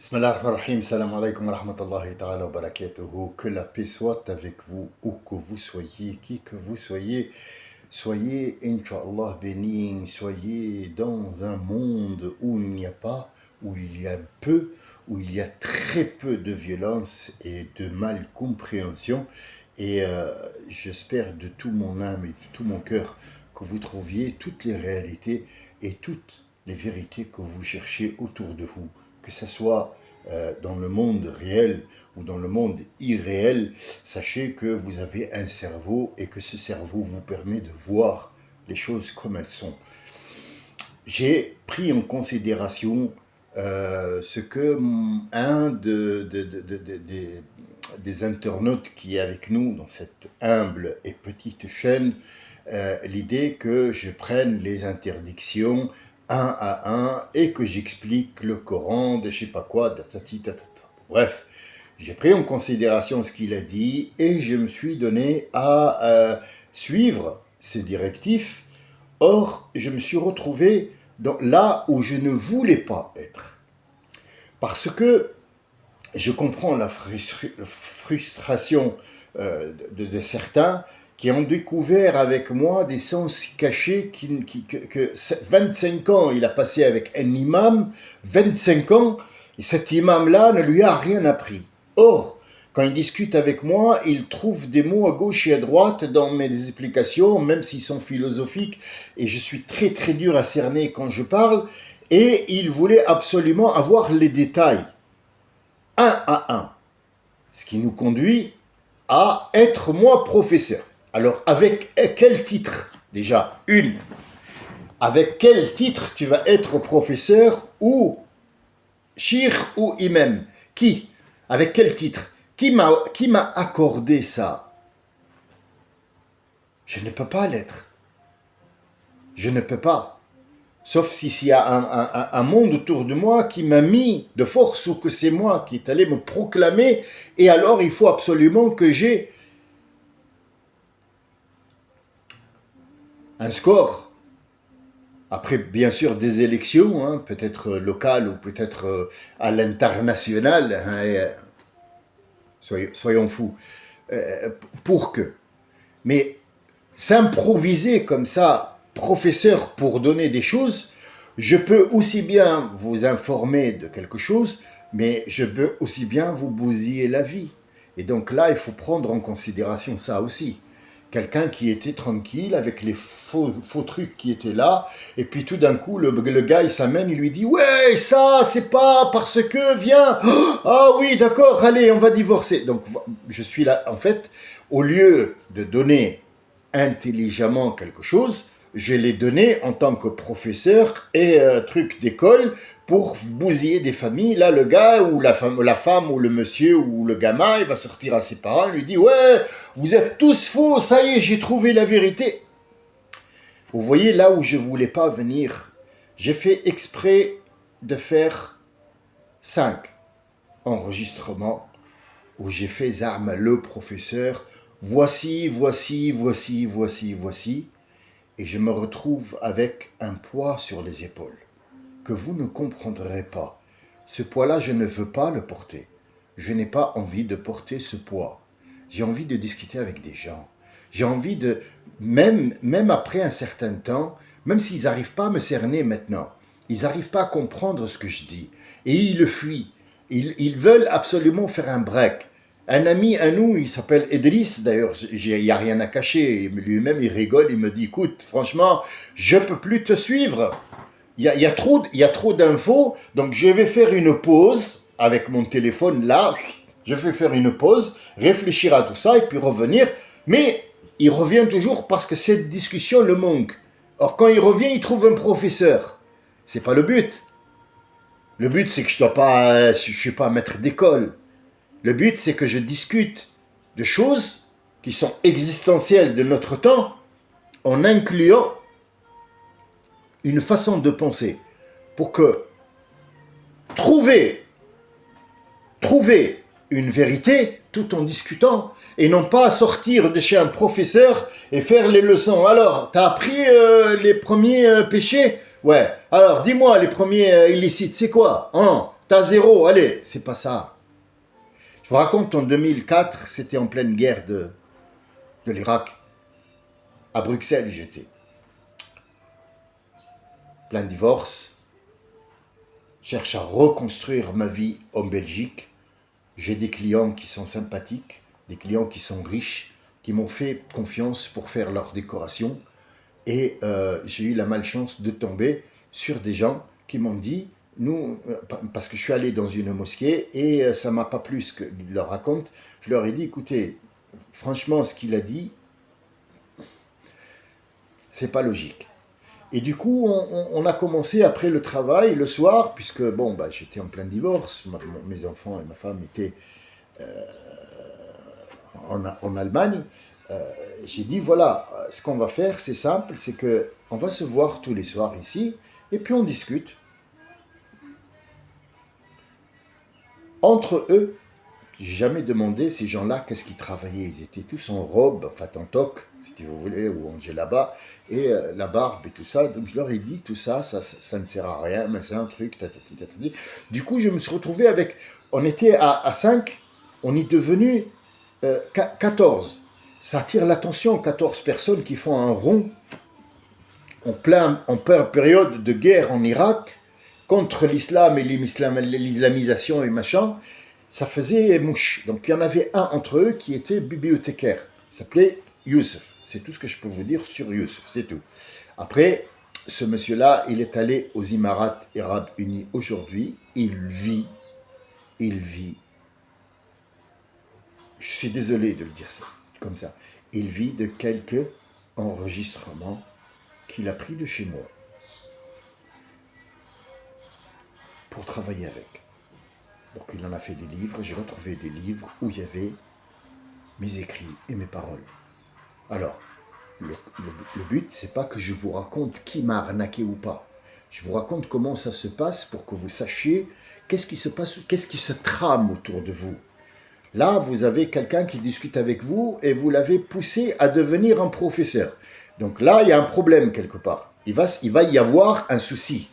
Bismillah ar-Rahman ar-Rahim, salam alaikum wa rahmatullahi ta'ala wa barakatuhu. Que la paix soit avec vous, où que vous soyez, qui que vous soyez. Soyez, Inch'Allah, bénis, soyez dans un monde où il n'y a pas, où il y a peu, où il y a très peu de violence et de mal compréhension. Et j'espère de tout mon âme et de tout mon cœur que vous trouviez toutes les réalités et toutes les vérités que vous cherchez autour de vous, que ce soit dans le monde réel ou dans le monde irréel. Sachez que vous avez un cerveau et que ce cerveau vous permet de voir les choses comme elles sont. J'ai pris en considération ce que des internautes qui est avec nous dans cette humble et petite chaîne, l'idée que je prenne les interdictions un à un et que j'explique le Coran de je sais pas quoi, tatati tatata. Bref, j'ai pris en considération ce qu'il a dit et je me suis donné à suivre ses directives. Or, je me suis retrouvé là où je ne voulais pas être. Parce que je comprends la frustration de certains qui ont découvert avec moi des sens cachés que 25 ans il a passé avec un imam, 25 ans, et cet imam-là ne lui a rien appris. Or, quand il discute avec moi, il trouve des mots à gauche et à droite dans mes explications, même s'ils sont philosophiques, et je suis très très dur à cerner quand je parle, et il voulait absolument avoir les détails, un à un, ce qui nous conduit à être moi professeur. Alors, avec quel titre? Déjà, avec quel titre tu vas être professeur ou cheikh ou imam? Qui? Avec quel titre? Qui m'a accordé ça? Je ne peux pas l'être. Je ne peux pas. Sauf s'il y a un monde autour de moi qui m'a mis de force ou que c'est moi qui est allé me proclamer. Et alors, il faut absolument que j'ai un score. Après, bien sûr, des élections, hein, peut-être locales ou peut-être à l'international, hein, soyons fous, pour que. Mais s'improviser comme ça, professeur, pour donner des choses, je peux aussi bien vous informer de quelque chose, mais je peux aussi bien vous bousiller la vie. Et donc là, il faut prendre en considération ça aussi. Quelqu'un qui était tranquille avec les faux trucs qui étaient là, et puis tout d'un coup, le gars, il s'amène, il lui dit « Ouais, ça, c'est pas parce que, viens, ah oui, d'accord, allez, on va divorcer. » Donc, je suis là, en fait, au lieu de donner intelligemment quelque chose, je l'ai donné en tant que professeur et truc d'école pour bousiller des familles. Là, le gars ou la femme ou le monsieur ou le gamin, il va sortir à ses parents, il lui dit « Ouais, vous êtes tous faux, ça y est, j'ai trouvé la vérité. » Vous voyez là où je ne voulais pas venir. J'ai fait exprès de faire 5 enregistrements où j'ai fait Zarma le professeur. Voici. Et je me retrouve avec un poids sur les épaules que vous ne comprendrez pas. Ce poids-là, je ne veux pas le porter. Je n'ai pas envie de porter ce poids. J'ai envie de discuter avec des gens. J'ai envie de, même après un certain temps, même s'ils n'arrivent pas à me cerner maintenant, ils n'arrivent pas à comprendre ce que je dis. Et ils le fuient. Ils veulent absolument faire un break. Un ami à nous, il s'appelle Idriss, d'ailleurs, il n'y a rien à cacher. Lui-même, il rigole, il me dit, écoute, franchement, je ne peux plus te suivre. Il y a trop d'infos, donc je vais faire une pause avec mon téléphone là. Je vais faire une pause, réfléchir à tout ça et puis revenir. Mais il revient toujours parce que cette discussion le manque. Or, quand il revient, il trouve un professeur. C'est pas le but. Le but, c'est que je ne suis pas maître d'école. Le but, c'est que je discute de choses qui sont existentielles de notre temps en incluant une façon de penser pour que trouver une vérité tout en discutant et non pas sortir de chez un professeur et faire les leçons. Alors, t'as appris les premiers péchés? Ouais. Alors, dis-moi, les premiers illicites, c'est quoi? t'as zéro, allez, c'est pas ça. Je vous raconte, en 2004, c'était en pleine guerre de l'Irak. À Bruxelles, j'étais. Plein divorce. Cherche à reconstruire ma vie en Belgique. J'ai des clients qui sont sympathiques, des clients qui sont riches, qui m'ont fait confiance pour faire leur décoration. Et j'ai eu la malchance de tomber sur des gens qui m'ont dit, nous, parce que je suis allé dans une mosquée et ça m'a pas plu ce qu'il leur raconte, je leur ai dit, écoutez, franchement, ce qu'il a dit, c'est pas logique. Et du coup, on a commencé après le travail, le soir, puisque bon, bah, j'étais en plein divorce, mes enfants et ma femme étaient en Allemagne. J'ai dit, voilà, ce qu'on va faire, c'est simple, c'est que on va se voir tous les soirs ici, et puis on discute. Entre eux, j'ai jamais demandé ces gens-là qu'est-ce qu'ils travaillaient. Ils étaient tous en robe, enfin en toque, si vous voulez, ou en djellaba, et la barbe et tout ça. Donc je leur ai dit, tout ça, ça ne sert à rien, mais c'est un truc, tatati, tatati. Du coup, je me suis retrouvé avec, on était à 5, on est devenu 14. Ça attire l'attention, 14 personnes qui font un rond en période de guerre en Irak, contre l'islam et l'islamisation et machin, ça faisait mouche. Donc il y en avait un entre eux qui était bibliothécaire. Il s'appelait Youssef. C'est tout ce que je peux vous dire sur Youssef, c'est tout. Après, ce monsieur-là, il est allé aux Émirats Arabes Unis aujourd'hui. Il vit. Je suis désolé de le dire ça, comme ça. Il vit de quelques enregistrements qu'il a pris de chez moi pour travailler avec. Donc il en a fait des livres, j'ai retrouvé des livres où il y avait mes écrits et mes paroles. Alors, le but, c'est pas que je vous raconte qui m'a arnaqué ou pas. Je vous raconte comment ça se passe pour que vous sachiez qu'est-ce qui se passe, qu'est-ce qui se trame autour de vous. Là, vous avez quelqu'un qui discute avec vous et vous l'avez poussé à devenir un professeur. Donc là, il y a un problème quelque part. Il va y avoir un souci.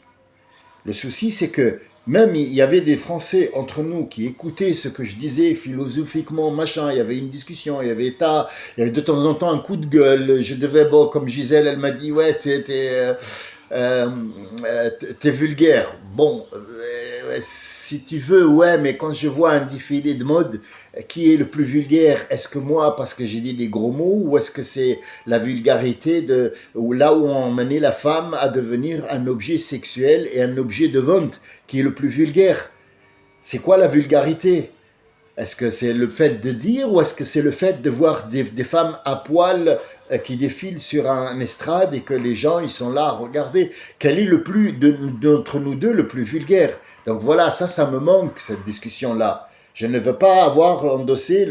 Le souci, c'est que même il y avait des Français entre nous qui écoutaient ce que je disais philosophiquement, machin, il y avait une discussion, il y avait de temps en temps un coup de gueule, je devais, bon, comme Gisèle, elle m'a dit, ouais, t'es vulgaire. Bon, si tu veux, ouais, mais quand je vois un défilé de mode, qui est le plus vulgaire? Est-ce que moi, parce que j'ai dit des gros mots, ou est-ce que c'est la vulgarité ou là où on menait la femme à devenir un objet sexuel et un objet de vente qui est le plus vulgaire? C'est quoi la vulgarité? Est-ce que c'est le fait de dire ou est-ce que c'est le fait de voir des femmes à poil qui défilent sur un estrade et que les gens ils sont là à regarder? Quel est d'entre nous deux le plus vulgaire? Donc voilà, ça me manque cette discussion-là. Je ne veux pas avoir endossé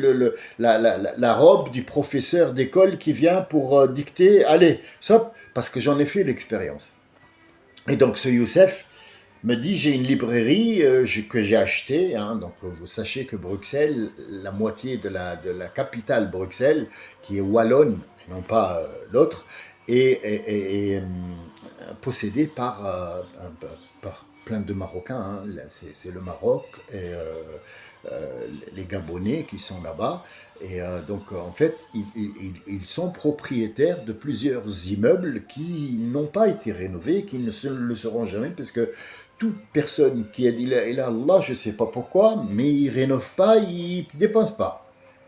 la robe du professeur d'école qui vient pour dicter, allez, stop, parce que j'en ai fait l'expérience. Et donc ce Youssef me dit, j'ai une librairie que j'ai achetée, hein, donc vous sachez que Bruxelles, la moitié de la capitale Bruxelles, qui est wallonne, et non pas l'autre, est possédée par plein de Marocains, hein. C'est le Maroc et les Gabonais qui sont là-bas. Et donc, en fait, ils sont propriétaires de plusieurs immeubles qui n'ont pas été rénovés, qui ne le seront jamais, parce que toute personne qui a dit la ilaha illallah, je ne sais pas pourquoi, mais ils ne rénovent pas, ils ne dépensent pas.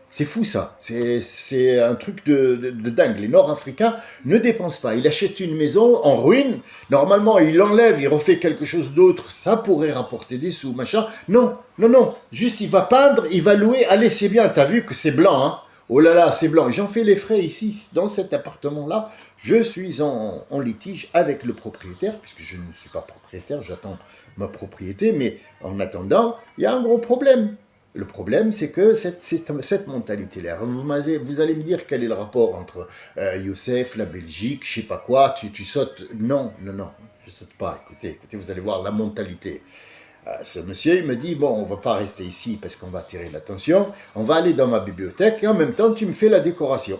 C'est fou ça, c'est un truc de dingue. Les Nord-Africains ne dépensent pas. Il achète une maison en ruine, normalement il l'enlève, il refait quelque chose d'autre, ça pourrait rapporter des sous, machin. Non, juste il va peindre, il va louer, allez c'est bien, t'as vu que c'est blanc, hein? Oh là là, c'est blanc. J'en fais les frais ici, dans cet appartement-là. Je suis en litige avec le propriétaire, puisque je ne suis pas propriétaire, j'attends ma propriété, mais en attendant, il y a un gros problème. Le problème, c'est que cette mentalité-là, vous allez me dire quel est le rapport entre Youssef, la Belgique, je sais pas quoi, tu sautes. Non, je saute pas. Écoutez, vous allez voir la mentalité. Ce monsieur, il me dit, bon, on va pas rester ici parce qu'on va attirer l'attention, on va aller dans ma bibliothèque et en même temps, tu me fais la décoration.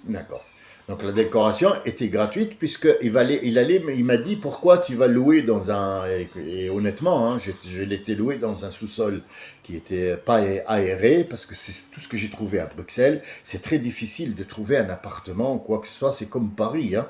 D'accord. Donc la décoration était gratuite il m'a dit pourquoi tu vas louer dans un, et honnêtement, hein, je l'étais loué dans un sous-sol qui était pas aéré parce que c'est tout ce que j'ai trouvé à Bruxelles. C'est très difficile de trouver un appartement ou quoi que ce soit, c'est comme Paris, hein.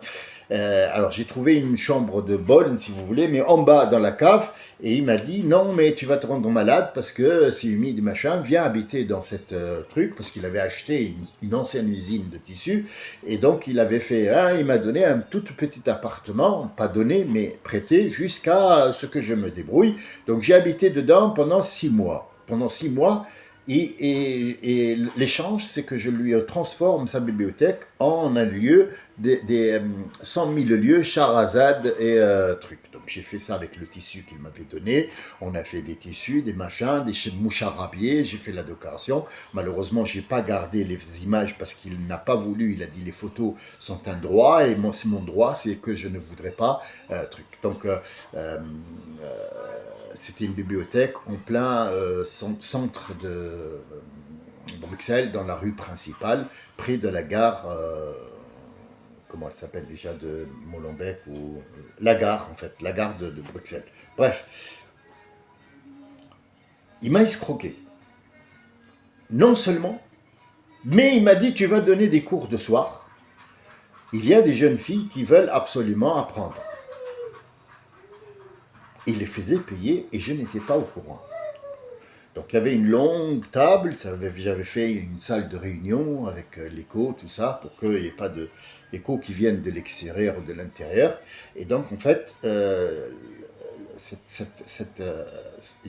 Alors j'ai trouvé une chambre de bonne si vous voulez, mais en bas dans la cave et il m'a dit non mais tu vas te rendre malade parce que c'est humide machin, viens habiter dans cette truc parce qu'il avait acheté une ancienne usine de tissus et donc il avait fait, il m'a donné un tout petit appartement, pas donné mais prêté jusqu'à ce que je me débrouille. Donc j'ai habité dedans pendant 6 mois. Pendant 6 mois, et l'échange, c'est que je lui transforme sa bibliothèque en un lieu, des 100 000 lieux, Charazade et trucs. Donc j'ai fait ça avec le tissu qu'il m'avait donné. On a fait des tissus, des machins, des mouchards j'ai fait la décoration. Malheureusement, j'ai pas gardé les images parce qu'il n'a pas voulu. Il a dit les photos sont un droit et moi c'est mon droit, c'est que je ne voudrais pas truc. Donc c'était une bibliothèque en plein centre de Bruxelles, dans la rue principale, près de la gare, comment elle s'appelle déjà, de Molenbeek, ou la gare en fait, la gare de Bruxelles. Bref, il m'a escroqué. Non seulement, mais il m'a dit tu vas donner des cours de soir. Il y a des jeunes filles qui veulent absolument apprendre. Il les faisait payer et je n'étais pas au courant. Donc il y avait une longue table, j'avais fait une salle de réunion avec l'écho, tout ça, pour qu'il n'y ait pas d'écho qui vienne de l'extérieur ou de l'intérieur. Et donc en fait, il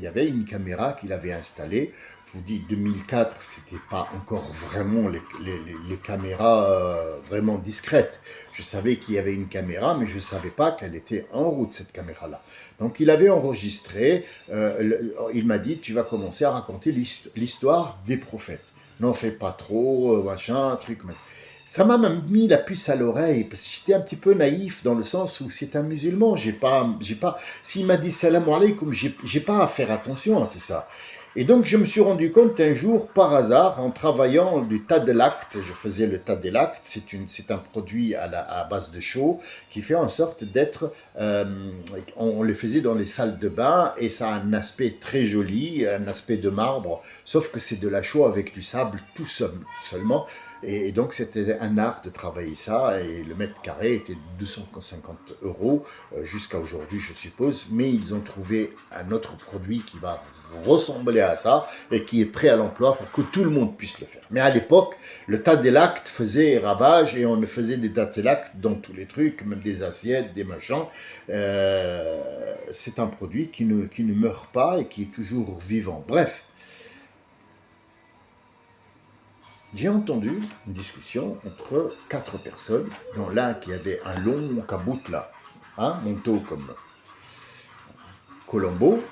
y avait une caméra qu'il avait installée. Je vous dis, 2004, c'était pas encore vraiment les caméras vraiment discrètes. Je savais qu'il y avait une caméra, mais je ne savais pas qu'elle était en route, cette caméra-là. Donc il avait enregistré, il m'a dit, tu vas commencer à raconter l'histoire des prophètes. N'en fais pas trop, machin, truc, machin. Ça m'a même mis la puce à l'oreille, parce que j'étais un petit peu naïf dans le sens où c'est un musulman. S'il m'a dit salam alaikum, j'ai pas à faire attention à tout ça. Et donc je me suis rendu compte un jour, par hasard, en travaillant du Tadelakt, je faisais le Tadelakt, c'est un produit à base de chaux qui fait en sorte d'être, on le faisait dans les salles de bain et ça a un aspect très joli, un aspect de marbre, sauf que c'est de la chaux avec du sable tout seulement. Et donc c'était un art de travailler ça et le mètre carré était 250 € jusqu'à aujourd'hui je suppose, mais ils ont trouvé un autre produit qui va ressembler à ça et qui est prêt à l'emploi pour que tout le monde puisse le faire. Mais à l'époque, le Tadelakt faisait ravage et on faisait des Tadelakt dans tous les trucs, même des assiettes, des machins. C'est un produit qui ne meurt pas et qui est toujours vivant. Bref. J'ai entendu une discussion entre 4 personnes, dont l'un qui avait un long cabout là, manteau comme Colombo,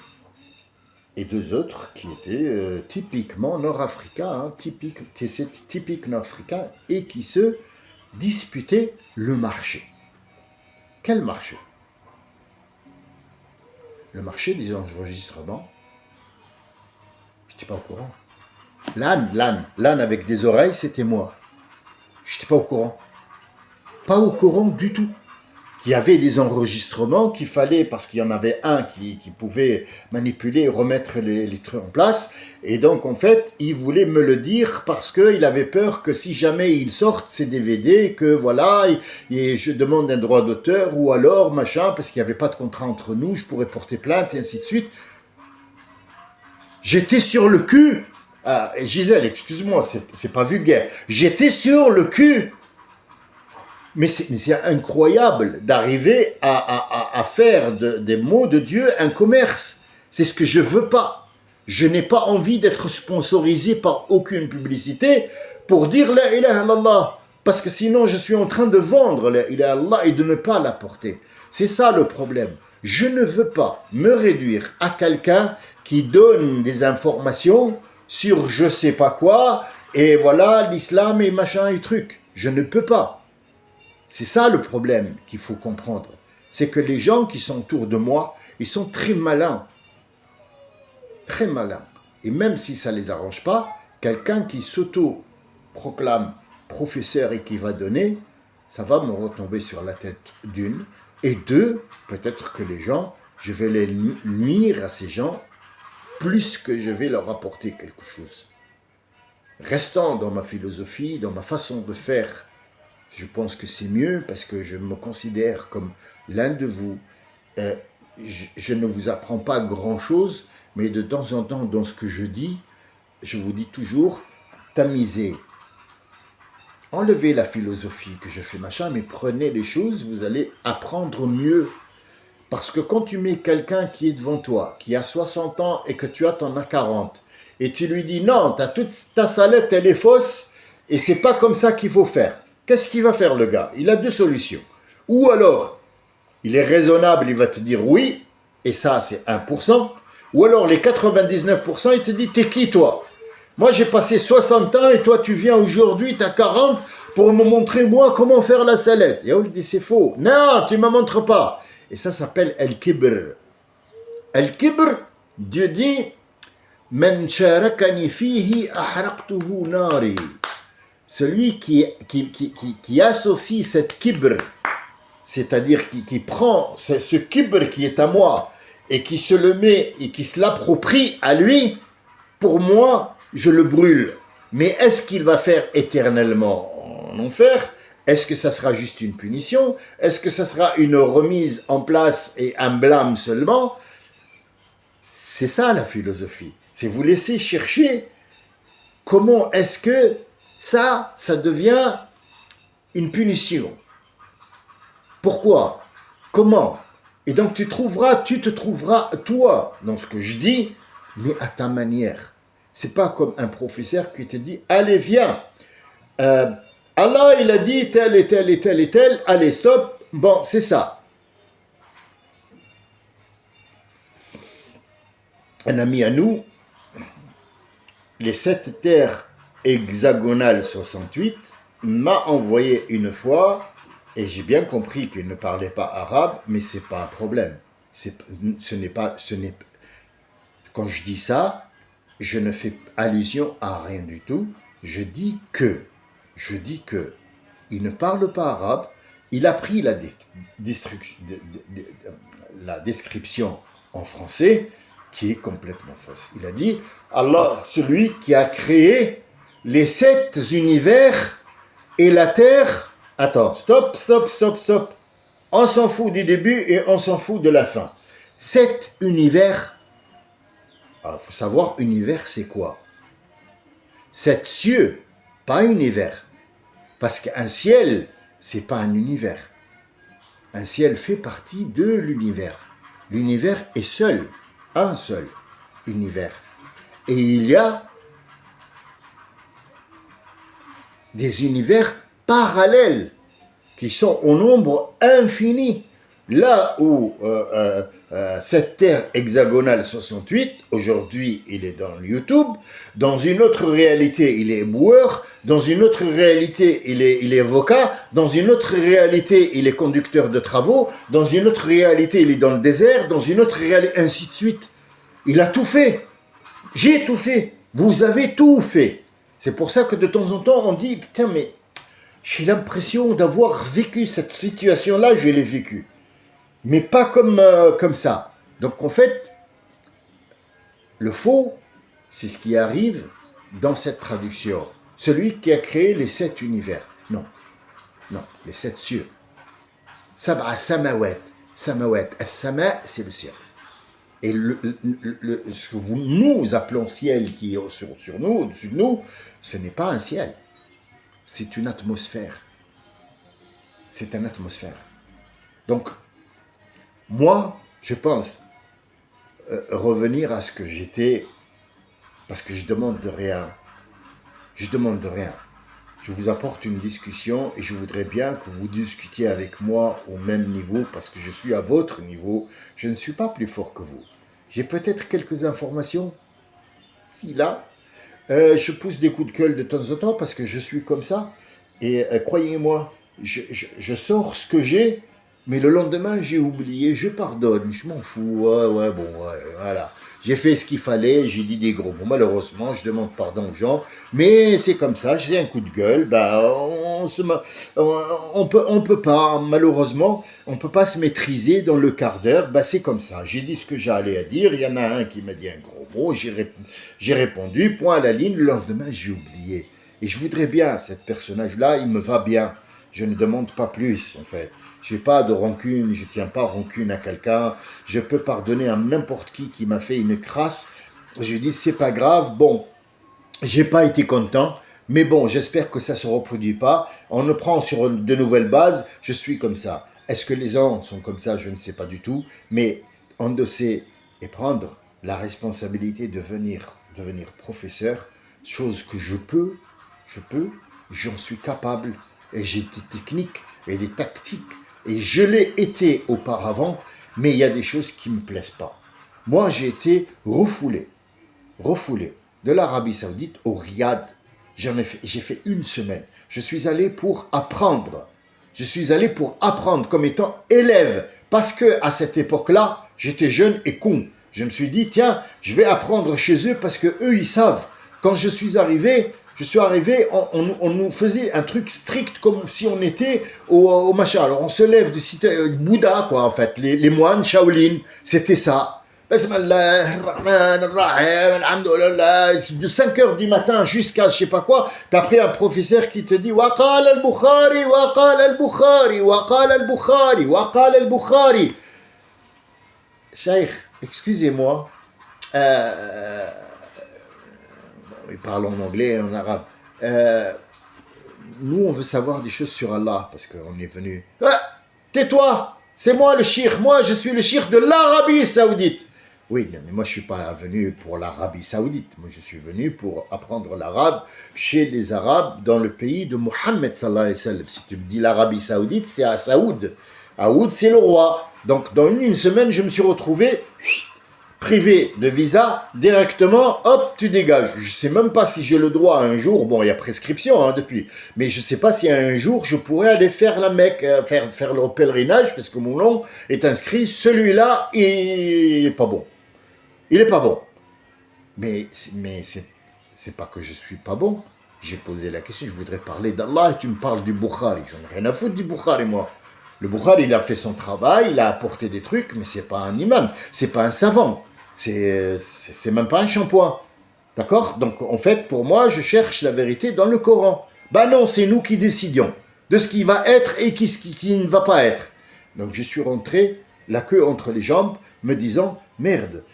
et 2 autres qui étaient typiquement nord-africains, typique nord-africain, et qui se disputaient le marché. Quel marché? Le marché des enregistrements. Je n'étais pas au courant. L'âne avec des oreilles, c'était moi. Je n'étais pas au courant. Pas au courant du tout. Il y avait des enregistrements qu'il fallait, parce qu'il y en avait un qui pouvait manipuler et remettre les trucs en place. Et donc, en fait, il voulait me le dire parce qu'il avait peur que si jamais il sorte ces DVD, que voilà, et je demande un droit d'auteur, ou alors, machin, parce qu'il n'y avait pas de contrat entre nous, je pourrais porter plainte, et ainsi de suite. J'étais sur le cul. Ah, Gisèle, excuse-moi, c'est pas vulgaire. J'étais sur le cul. Mais c'est incroyable d'arriver à faire des mots de Dieu un commerce. C'est ce que je veux pas. Je n'ai pas envie d'être sponsorisé par aucune publicité pour dire la ilaha illallah. Parce que sinon, je suis en train de vendre la ilaha illallah et de ne pas la porter. C'est ça le problème. Je ne veux pas me réduire à quelqu'un qui donne des informations sur je sais pas quoi, et voilà, l'islam et machin et truc. Je ne peux pas. C'est ça le problème qu'il faut comprendre. C'est que les gens qui sont autour de moi, ils sont très malins. Très malins. Et même si ça ne les arrange pas, quelqu'un qui s'auto-proclame professeur et qui va donner, ça va me retomber sur la tête d'une. Et deux, peut-être que les gens, je vais les nuire à ces gens plus que je vais leur apporter quelque chose. Restant dans ma philosophie, dans ma façon de faire, je pense que c'est mieux parce que je me considère comme l'un de vous. Euh, je ne vous apprends pas grand-chose, mais de temps en temps, dans ce que je vous dis toujours, tamisez. Enlevez la philosophie que je fais machin, mais prenez les choses, vous allez apprendre mieux. Parce que quand tu mets quelqu'un qui est devant toi, qui a 60 ans et que tu t'en as 40, et tu lui dis non, toute ta salette, elle est fausse, et c'est pas comme ça qu'il faut faire. Qu'est-ce qu'il va faire le gars? Il a deux solutions. Ou alors, il est raisonnable, il va te dire oui, et ça c'est 1%. Ou alors les 99%, il te dit t'es qui toi? Moi j'ai passé 60 ans et toi tu viens aujourd'hui, t'as 40 pour me montrer moi comment faire la salette. Et on lui dit c'est faux. Non, tu ne me montres pas. Et ça s'appelle El-Kibr. El-Kibr, Dieu dit Men sharakani fihi ahraqtuhu nari. Celui qui associe cette kibr, c'est-à-dire qui prend ce kibr qui est à moi et qui se le met et qui se l'approprie à lui, pour moi, je le brûle. Mais est-ce qu'il va faire éternellement en enfer? Est-ce que ça sera juste une punition? Est-ce que ça sera une remise en place et un blâme seulement? C'est ça la philosophie. C'est vous laisser chercher comment est-ce que ça devient une punition. Pourquoi? Comment? Et donc tu te trouveras toi dans ce que je dis, mais à ta manière. C'est pas comme un professeur qui te dit allez viens, Allah il a dit tel et tel et tel et tel, allez stop, bon c'est ça. Un ami à nous, les 7 terres hexagonales 68 m'a envoyé une fois et j'ai bien compris qu'il ne parlait pas arabe, mais c'est pas un problème. Quand je dis ça, je ne fais allusion à rien du tout. Je dis que il ne parle pas arabe. Il a pris la description en français qui est complètement fausse. Il a dit Allah, celui qui a créé les 7 univers et la terre. Attends, stop. On s'en fout du début et on s'en fout de la fin. 7 univers. Il faut savoir, univers, c'est quoi? 7 cieux, pas univers. Parce qu'un ciel, c'est pas un univers. Un ciel fait partie de l'univers. L'univers est seul, un seul univers. Et il y a des univers parallèles qui sont au nombre infini. Là où cette terre hexagonale 68, aujourd'hui il est dans YouTube, dans une autre réalité il est éboueur, dans une autre réalité il est avocat, dans une autre réalité il est conducteur de travaux, dans une autre réalité il est dans le désert, dans une autre réalité, ainsi de suite. Il a tout fait. J'ai tout fait. Vous avez tout fait. C'est pour ça que de temps en temps on dit, putain mais j'ai l'impression d'avoir vécu cette situation-là, je l'ai vécue. Mais pas comme ça. Donc en fait, le faux, c'est ce qui arrive dans cette traduction. Celui qui a créé les 7 univers. Non, les 7 cieux. Sab'a samawat. Samawat. As-sama, c'est le ciel. Et ce que nous appelons ciel qui est sur nous, au-dessus de nous, ce n'est pas un ciel. C'est une atmosphère. C'est une atmosphère. Donc, moi, je pense revenir à ce que j'étais, parce que je demande de rien. Je demande de rien. Je vous apporte une discussion et je voudrais bien que vous discutiez avec moi au même niveau, parce que je suis à votre niveau. Je ne suis pas plus fort que vous. J'ai peut-être quelques informations, si là. Je pousse des coups de gueule de temps en temps parce que je suis comme ça. Et croyez-moi, je sors ce que j'ai. Mais le lendemain, j'ai oublié, je pardonne, je m'en fous, ouais, voilà. J'ai fait ce qu'il fallait, j'ai dit des gros mots, malheureusement, je demande pardon aux gens, mais c'est comme ça, j'ai un coup de gueule, on peut pas, malheureusement, on peut pas se maîtriser dans le quart d'heure. Bah, c'est comme ça. J'ai dit ce que j'allais à dire. Il y en a un qui m'a dit un gros mot. J'ai répondu. Point à la ligne. Le lendemain, j'ai oublié. Et je voudrais bien, cette personnage-là, il me va bien. Je ne demande pas plus, en fait. Je n'ai pas de rancune, je ne tiens pas rancune à quelqu'un. Je peux pardonner à n'importe qui m'a fait une crasse. Je dis, c'est pas grave. Bon, j'ai pas été content. Mais bon, j'espère que ça ne se reproduit pas. On le prend sur de nouvelles bases. Je suis comme ça. Est-ce que les gens sont comme ça? Je ne sais pas du tout. Mais endosser et prendre la responsabilité de devenir professeur, chose que j'en suis capable. Et j'ai des techniques et des tactiques. Et je l'ai été auparavant. Mais il y a des choses qui ne me plaisent pas. Moi, j'ai été refoulé de l'Arabie Saoudite au Riyad. J'ai fait une semaine. Je suis allé pour apprendre. Je suis allé pour apprendre comme étant élève. Parce que à cette époque-là, j'étais jeune et con. Je me suis dit, tiens, je vais apprendre chez eux parce que eux, ils savent. Quand je suis arrivé, on nous faisait un truc strict comme si on était au machin. Alors on se lève de cité Bouddha, quoi, en fait. Les moines, Shaolin, c'était ça. De 5 heures du matin jusqu'à je sais pas quoi, puis après un professeur qui te dit Waqal al-Bukhari, Waqal al-Bukhari, Waqal al-Bukhari, Waqal al-Bukhari. Cheikh, excusez-moi, il parle en anglais et en arabe. Nous, on veut savoir des choses sur Allah parce qu'on est venu. Ah, tais-toi, c'est moi le shir, moi je suis le shir de l'Arabie Saoudite. Oui, mais moi je ne suis pas venu pour l'Arabie Saoudite. Moi je suis venu pour apprendre l'arabe chez les Arabes dans le pays de Mohammed sallallahu alayhi wa sallam. Si tu me dis l'Arabie Saoudite, c'est à Saoud. Saoud, c'est le roi. Donc dans une semaine, je me suis retrouvé privé de visa, directement, hop, tu dégages. Je ne sais même pas si j'ai le droit un jour, bon, il y a prescription depuis, mais je ne sais pas si un jour je pourrais aller faire la Mecque, faire le pèlerinage, parce que mon nom est inscrit, celui-là, il n'est pas bon. Il n'est pas bon. Mais c'est pas que je suis pas bon. J'ai posé la question, je voudrais parler d'Allah et tu me parles du Bukhari. J'en ai rien à foutre du Bukhari, moi. Le Bukhari, il a fait son travail, il a apporté des trucs, mais c'est pas un imam, c'est pas un savant. C'est même pas un shampoing. D'accord? Donc, en fait, pour moi, je cherche la vérité dans le Coran. Bah non, c'est nous qui décidions de ce qui va être et qui ne va pas être. Donc, je suis rentré, la queue entre les jambes, me disant, merde,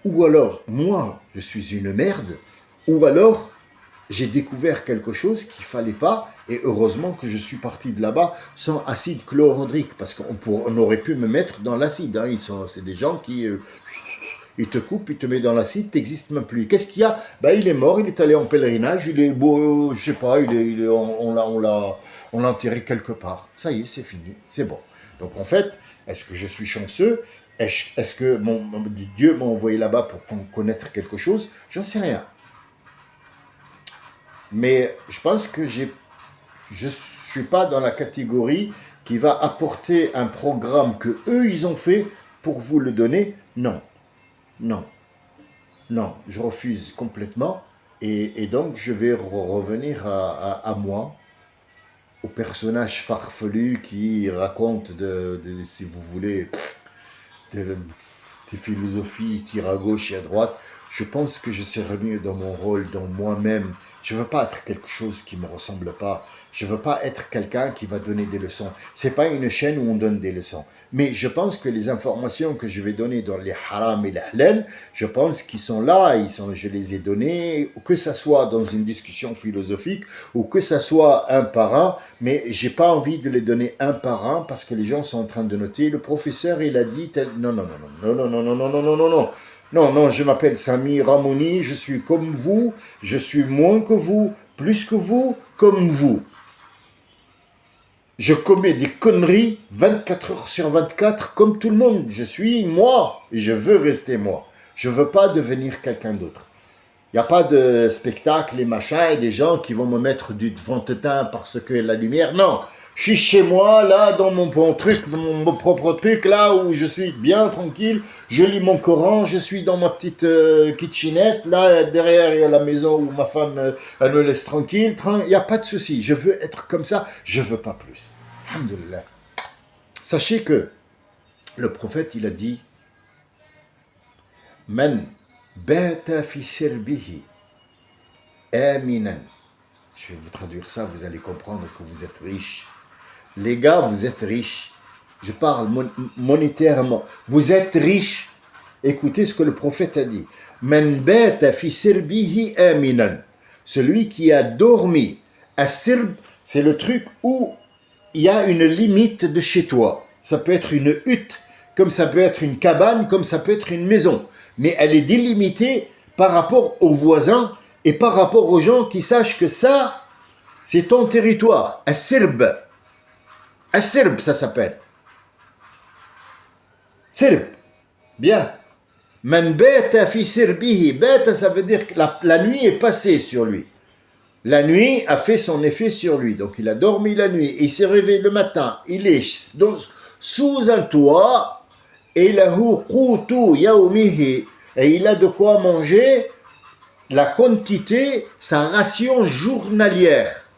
ou alors, moi, je suis une merde, ou alors, j'ai découvert quelque chose qu'il ne fallait pas, et heureusement que je suis parti de là-bas sans acide chlorhydrique, parce qu'on aurait pu me mettre dans l'acide. Hein. C'est des gens qui... ils te coupent, ils te mettent dans l'acide, tu n'existes même plus. Qu'est-ce qu'il y a? Ben, il est mort, il est allé en pèlerinage, il est beau, je sais pas, on l'a enterré quelque part. Ça y est, c'est fini, c'est bon. Donc en fait, est-ce que je suis chanceux? Est-ce que Dieu m'a envoyé là-bas pour connaître quelque chose? J'en sais rien. Mais je pense que je ne suis pas dans la catégorie qui va apporter un programme que eux ils ont fait pour vous le donner. Non, non, non, je refuse complètement. Et donc je vais revenir à moi, au personnage farfelu qui raconte si vous voulez, des philosophies, tire à gauche et à droite. Je pense que je serai mieux dans mon rôle, dans moi-même. Je ne veux pas être quelque chose qui ne me ressemble pas. Je ne veux pas être quelqu'un qui va donner des leçons. Ce n'est pas une chaîne où on donne des leçons. Mais je pense que les informations que je vais donner dans les haram et les halal, je pense qu'ils sont là, je les ai donnés, que ce soit dans une discussion philosophique ou que ce soit un par un. Mais je n'ai pas envie de les donner un par un parce que les gens sont en train de noter. Le professeur, il a dit tel... Non, non, non, non, non, non, non, non, non, non, non, non. Non, non, je m'appelle Sami Ramouni, je suis comme vous, je suis moins que vous, plus que vous, comme vous. Je commets des conneries 24 heures sur 24 comme tout le monde. Je suis moi et je veux rester moi. Je ne veux pas devenir quelqu'un d'autre. Il n'y a pas de spectacle et machin et des gens qui vont me mettre du fond de teint parce que la lumière. Non, Je suis chez moi, là, dans mon bon truc, mon propre truc, là où je suis bien tranquille. Je lis mon Coran, je suis dans ma petite kitchenette. Là, derrière, il y a la maison où ma femme, elle me laisse tranquille. Il n'y a pas de souci. Je veux être comme ça. Je veux pas plus. Alhamdulillah. Sachez que le prophète, il a dit Man bata fi sirbihi aminan. Je vais vous traduire ça, vous allez comprendre que vous êtes riche. Les gars, vous êtes riches. Je parle monétairement. Vous êtes riches. Écoutez ce que le prophète a dit. Man bata fi sirbihi aminan. Celui qui a dormi. As-sirb, c'est le truc où il y a une limite de chez toi. Ça peut être une hutte, comme ça peut être une cabane, comme ça peut être une maison. Mais elle est délimitée par rapport aux voisins et par rapport aux gens qui sachent que ça, c'est ton territoire. As-sirb. As-sirb, ça s'appelle. Sirb. Bien. Man bata fi sirbihi. Bata, ça veut dire que la nuit est passée sur lui. La nuit a fait son effet sur lui. Donc il a dormi la nuit. Il s'est réveillé le matin. Il est sous un toit. Et il a de quoi manger la quantité, sa ration journalière.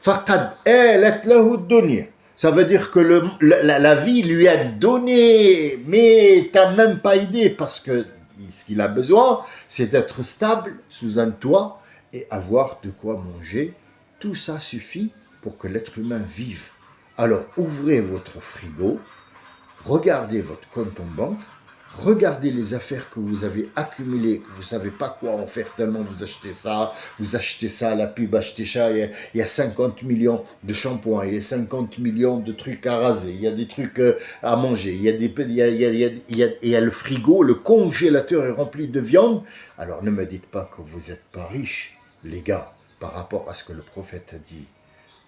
Faqad alat lahu dunya. Ça veut dire que la vie lui a donné, mais t'as même pas idée, parce que ce qu'il a besoin, c'est d'être stable sous un toit et avoir de quoi manger. Tout ça suffit pour que l'être humain vive. Alors ouvrez votre frigo, regardez votre compte en banque, regardez les affaires que vous avez accumulées, que vous ne savez pas quoi en faire tellement vous achetez ça, la pub, achetez ça, il y a 50 millions de shampoings, il y a 50 millions de trucs à raser, il y a des trucs à manger, il y a le frigo, le congélateur est rempli de viande. Alors ne me dites pas que vous n'êtes pas riche, les gars, par rapport à ce que le prophète a dit.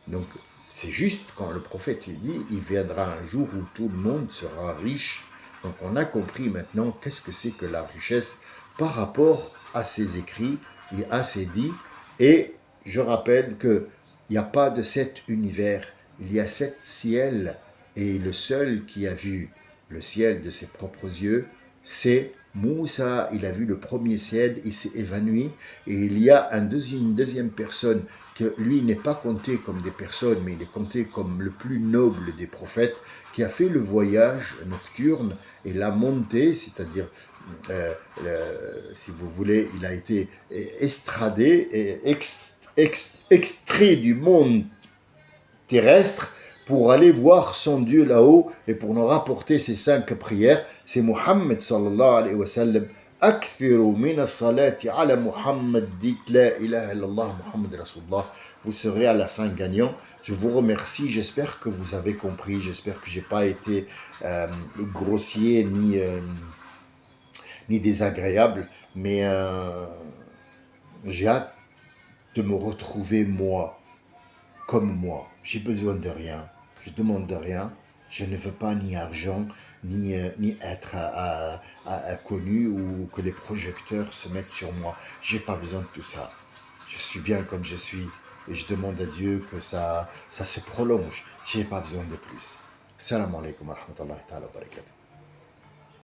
Donc, c'est juste quand le prophète dit, il viendra un jour où tout le monde sera riche. Donc, on a compris maintenant qu'est-ce que c'est que la richesse par rapport à ses écrits et à ses dits. Et je rappelle qu'il n'y a pas de 7 univers, il y a 7 ciels. Et le seul qui a vu le ciel de ses propres yeux, c'est Moussa. Il a vu le premier ciel, il s'est évanoui. Et il y a une deuxième personne que lui n'est pas compté comme des personnes, mais il est compté comme le plus noble des prophètes, qui a fait le voyage nocturne et la montée, c'est-à-dire, si vous voulez, il a été estradé et extrait du monde terrestre pour aller voir son Dieu là-haut et pour nous rapporter ses 5 prières. C'est Muhammad sallallahu alayhi wa sallam. أكثروا من الصلاة على محمد, dites la ilaha illallah Muhammad Rasulullah. Vous serez à la fin gagnant. Je vous remercie, j'espère que vous avez compris, j'espère que je n'ai pas été grossier ni désagréable, mais j'ai hâte de me retrouver moi, comme moi. J'ai besoin de rien, je demande de rien, je ne veux pas ni argent, ni être connu ou que les projecteurs se mettent sur moi. J'ai pas besoin de tout ça. Je suis bien comme je suis et je demande à Dieu que ça se prolonge. J'ai pas besoin de plus. Salam alaikum wa rahmatullahi wa barakatuh.